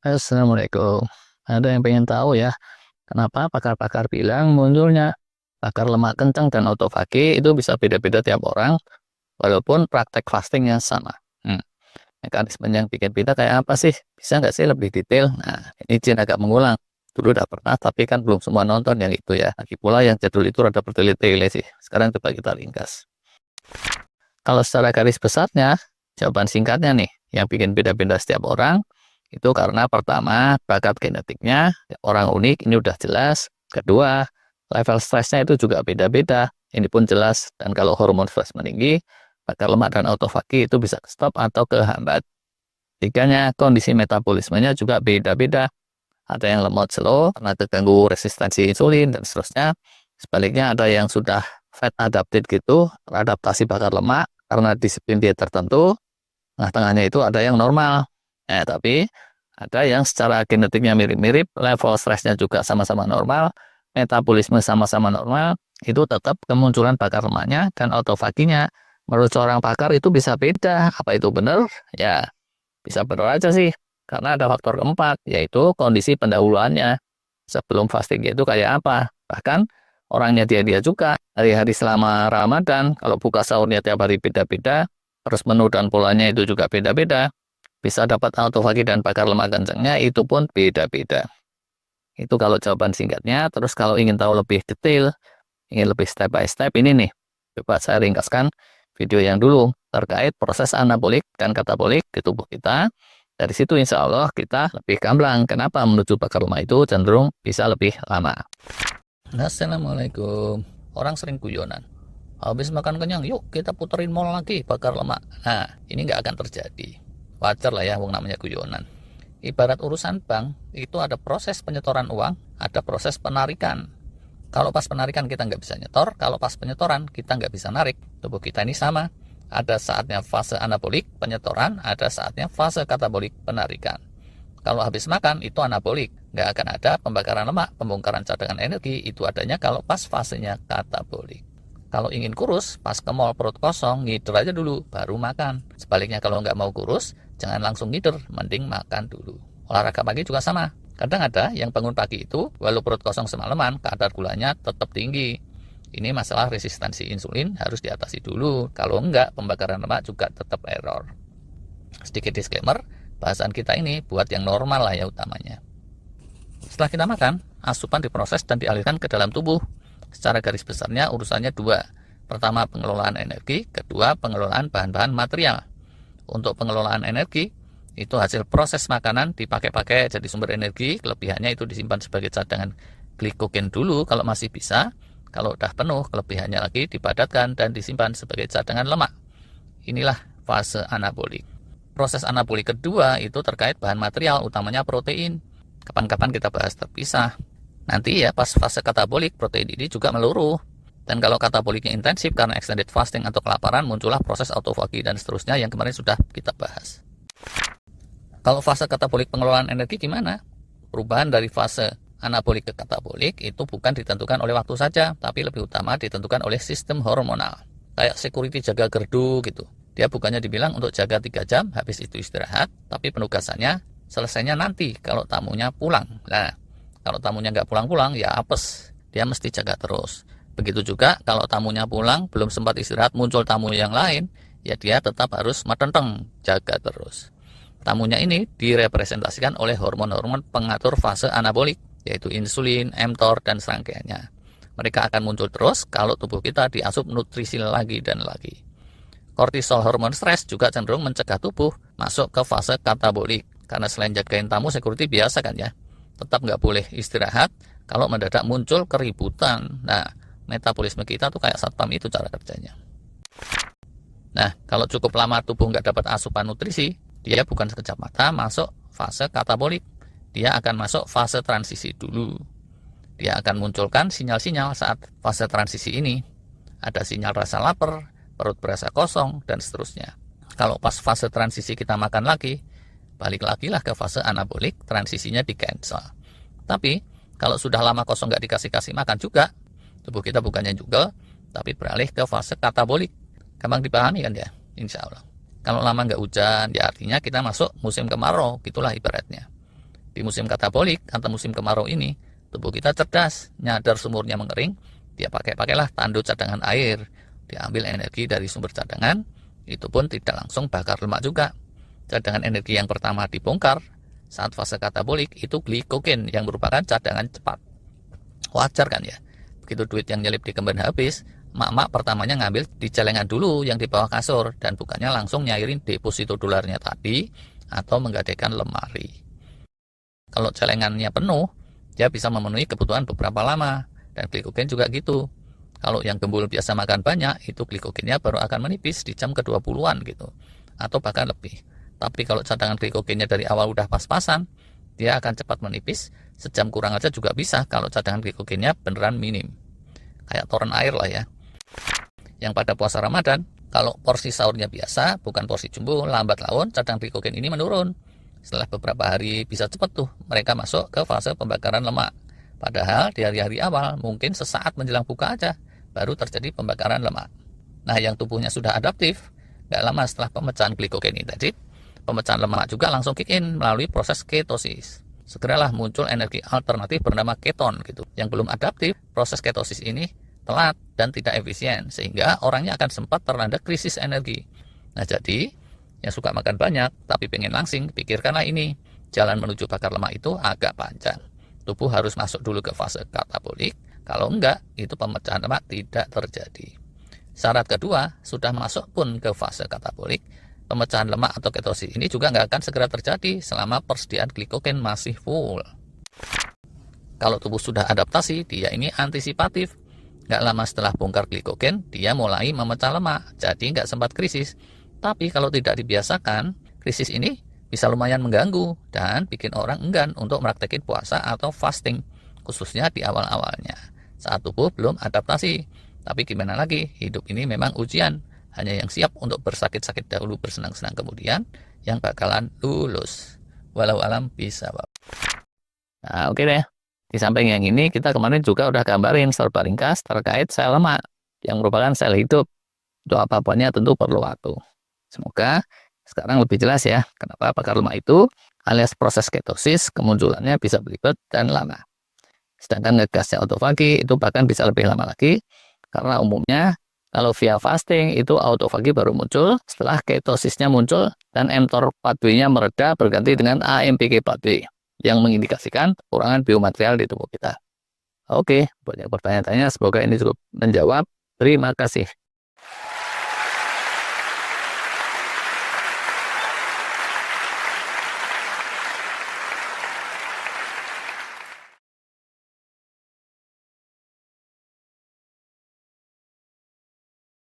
Assalamualaikum. Ada yang pengen tahu ya, kenapa pakar-pakar bilang munculnya bakar lemak kencang dan autofagi itu bisa beda-beda tiap orang, walaupun praktek fasting yang sama. Hmm, Mekanisme yang bikin beda kayak apa sih? Bisa nggak sih lebih detail? Nah, ini izin agak mengulang. Dulu udah pernah, tapi kan belum semua nonton yang itu ya. Lagi pula yang jadul itu rada bertele-tele sih. Sekarang coba kita ringkas. Kalau secara garis besarnya, jawaban singkatnya nih, yang bikin beda-beda setiap orang, itu karena pertama, bakat genetiknya, orang unik, ini udah jelas. Kedua, level stresnya itu juga beda-beda, ini pun jelas. Dan kalau hormon stres meninggi, bakar lemak dan autofagi itu bisa stop atau kehambat. Tiganya, kondisi metabolismenya juga beda-beda. Ada yang lemot slow, karena terganggu resistensi insulin, dan seterusnya. Sebaliknya ada yang sudah fat adapted gitu, adaptasi bakar lemak, karena disiplin diet tertentu. Nah, tengahnya itu ada yang normal. Tapi ada yang secara genetiknya mirip-mirip, level stresnya juga sama-sama normal, metabolisme sama-sama normal, itu tetap kemunculan bakar lemaknya dan autofaginya. Menurut seorang pakar itu bisa beda. Apa itu benar? Ya, bisa benar aja sih. Karena ada faktor keempat, yaitu kondisi pendahuluannya. Sebelum fasting itu kayak apa? Bahkan orangnya dia juga. Hari-hari selama Ramadan, kalau buka sahurnya tiap hari beda-beda, terus menu dan polanya itu juga beda-beda. Bisa dapat autofagi dan bakar lemak kencangnya itu pun beda-beda. Itu kalau jawaban singkatnya. Terus kalau ingin tahu lebih detail, ingin lebih step by step, ini nih. Coba saya ringkaskan video yang dulu terkait proses anabolik dan katabolik di tubuh kita. Dari situ insya Allah kita lebih gamblang kenapa menuju bakar lemak itu cenderung bisa lebih lama. Assalamualaikum. Orang sering guyonan. Habis makan kenyang, yuk kita puterin mall lagi bakar lemak. Nah, ini nggak akan terjadi. Wajar lah ya, wong namanya guyonan. Ibarat urusan bank, itu ada proses penyetoran uang, ada proses penarikan. Kalau pas penarikan kita nggak bisa nyetor, kalau pas penyetoran kita nggak bisa narik. Tubuh kita ini sama. Ada saatnya fase anabolik, penyetoran, ada saatnya fase katabolik, penarikan. Kalau habis makan itu anabolik, nggak akan ada pembakaran lemak, pembongkaran cadangan energi, itu adanya kalau pas fasenya katabolik. Kalau ingin kurus, pas ke mall perut kosong, ngider aja dulu, baru makan. Sebaliknya kalau nggak mau kurus, jangan langsung ngider, mending makan dulu. Olahraga pagi juga sama. Kadang ada yang bangun pagi itu, walau perut kosong semalaman, kadar gulanya tetap tinggi. Ini masalah resistensi insulin harus diatasi dulu. Kalau enggak, pembakaran lemak juga tetap error. Sedikit disclaimer, bahasan kita ini buat yang normal lah ya utamanya. Setelah kita makan, asupan diproses dan dialirkan ke dalam tubuh. Secara garis besarnya urusannya dua. Pertama, pengelolaan energi. Kedua, pengelolaan bahan-bahan material. Untuk pengelolaan energi, itu hasil proses makanan dipakai-pakai jadi sumber energi. Kelebihannya itu disimpan sebagai cadangan glikogen dulu kalau masih bisa. Kalau udah penuh, kelebihannya lagi dipadatkan dan disimpan sebagai cadangan lemak. Inilah fase anabolik. Proses anabolik kedua itu terkait bahan material, utamanya protein. Kapan-kapan kita bahas terpisah. Nanti ya pas fase katabolik, protein ini juga meluruh. Dan kalau kataboliknya intensif karena extended fasting atau kelaparan, muncullah proses autofagi dan seterusnya yang kemarin sudah kita bahas. Kalau fase katabolik pengelolaan energi gimana? Perubahan dari fase anabolik ke katabolik itu bukan ditentukan oleh waktu saja, tapi lebih utama ditentukan oleh sistem hormonal. Kayak security jaga gerdu gitu. Dia bukannya dibilang untuk jaga 3 jam, habis itu istirahat, tapi penugasannya selesainya nanti kalau tamunya pulang. Nah, kalau tamunya nggak pulang-pulang, ya apes. Dia mesti jaga terus. Begitu juga kalau tamunya pulang, belum sempat istirahat, muncul tamu yang lain, ya dia tetap harus matenteng, jaga terus. Tamunya ini direpresentasikan oleh hormon-hormon pengatur fase anabolik, yaitu insulin, mTOR, dan serangkaiannya. Mereka akan muncul terus kalau tubuh kita diasup nutrisi lagi dan lagi. Kortisol hormon stres juga cenderung mencegah tubuh masuk ke fase katabolik. Karena selain jagain tamu, security biasa kan ya. Tetap nggak boleh istirahat kalau mendadak muncul keributan. Nah, metabolisme kita tuh kayak satpam itu cara kerjanya. Nah, kalau cukup lama tubuh nggak dapat asupan nutrisi, dia bukan sekejap mata masuk fase katabolik. Dia akan masuk fase transisi dulu. Dia akan munculkan sinyal-sinyal saat fase transisi ini. Ada sinyal rasa lapar, perut berasa kosong, dan seterusnya. Kalau pas fase transisi kita makan lagi, balik lagi lah ke fase anabolik, transisinya di cancel. Tapi, kalau sudah lama kosong nggak dikasih-kasih makan juga, tubuh kita bukannya juga, tapi beralih ke fase katabolik. Gampang dipahami kan ya? Insya Allah. Kalau lama nggak hujan, ya artinya kita masuk musim kemarau, gitulah ibaratnya. Di musim katabolik atau musim kemarau ini, tubuh kita cerdas, nyadar sumurnya mengering, dia pakailah tanduk cadangan air, diambil energi dari sumber cadangan, itu pun tidak langsung bakar lemak juga. Cadangan energi yang pertama dibongkar saat fase katabolik itu glikogen yang merupakan cadangan cepat. Wajar kan ya? Begitu duit yang nyelip di kemben habis, mak-mak pertamanya ngambil di celengan dulu yang di bawah kasur dan bukannya langsung nyairin deposito dolarnya tadi atau menggadaikan lemari. Kalau celengannya penuh, dia bisa memenuhi kebutuhan beberapa lama. Dan glikogen juga gitu. Kalau yang gembul biasa makan banyak, itu glikogennya baru akan menipis di jam ke-20-an gitu. Atau bahkan lebih. Tapi kalau cadangan glikogennya dari awal udah pas-pasan, dia akan cepat menipis. Sejam kurang aja juga bisa kalau cadangan glikogennya beneran minim. Kayak toren air lah ya. Yang pada puasa Ramadan, kalau porsi sahurnya biasa, bukan porsi jumbo, lambat laun, cadangan glikogen ini menurun. Setelah beberapa hari bisa cepat tuh mereka masuk ke fase pembakaran lemak. Padahal di hari-hari awal mungkin sesaat menjelang buka aja baru terjadi pembakaran lemak. Nah yang tubuhnya sudah adaptif, gak lama setelah pemecahan glikogen ini tadi, pemecahan lemak juga langsung kick in melalui proses ketosis. Segeralah muncul energi alternatif bernama keton gitu. Yang belum adaptif, proses ketosis ini telat dan tidak efisien sehingga orangnya akan sempat terlanda krisis energi. Nah jadi yang suka makan banyak tapi pengen langsing, pikirkanlah ini. Jalan menuju bakar lemak itu agak panjang. Tubuh harus masuk dulu ke fase katabolik. Kalau enggak, itu pemecahan lemak tidak terjadi. Syarat kedua, sudah masuk pun ke fase katabolik, pemecahan lemak atau ketosis ini juga nggak akan segera terjadi selama persediaan glikogen masih full. Kalau tubuh sudah adaptasi, dia ini antisipatif. Nggak lama setelah bongkar glikogen, dia mulai memecah lemak, jadi nggak sempat krisis. Tapi kalau tidak dibiasakan, krisis ini bisa lumayan mengganggu dan bikin orang enggan untuk meraktekin puasa atau fasting, khususnya di awal-awalnya, saat tubuh belum adaptasi. Tapi gimana lagi, hidup ini memang ujian. Hanya yang siap untuk bersakit-sakit dahulu, bersenang-senang kemudian, yang bakalan lulus. Walau alam bisa. Nah, oke deh. Di samping yang ini, kita kemarin juga udah gambarin serba ringkas terkait sel lemak, yang merupakan sel hidup. Untuk apa-apanya tentu perlu waktu. Semoga sekarang lebih jelas ya, kenapa bakar lemak itu alias proses ketosis kemunculannya bisa belibet dan lama. Sedangkan ngegasnya autofagi itu bahkan bisa lebih lama lagi, karena umumnya kalau via fasting itu autofagi baru muncul setelah ketosisnya muncul dan mTOR 4B-nya mereda berganti dengan AMPK 4B yang mengindikasikan kekurangan biomaterial di tubuh kita. Oke, buat yang bertanya-tanya semoga ini cukup menjawab. Terima kasih.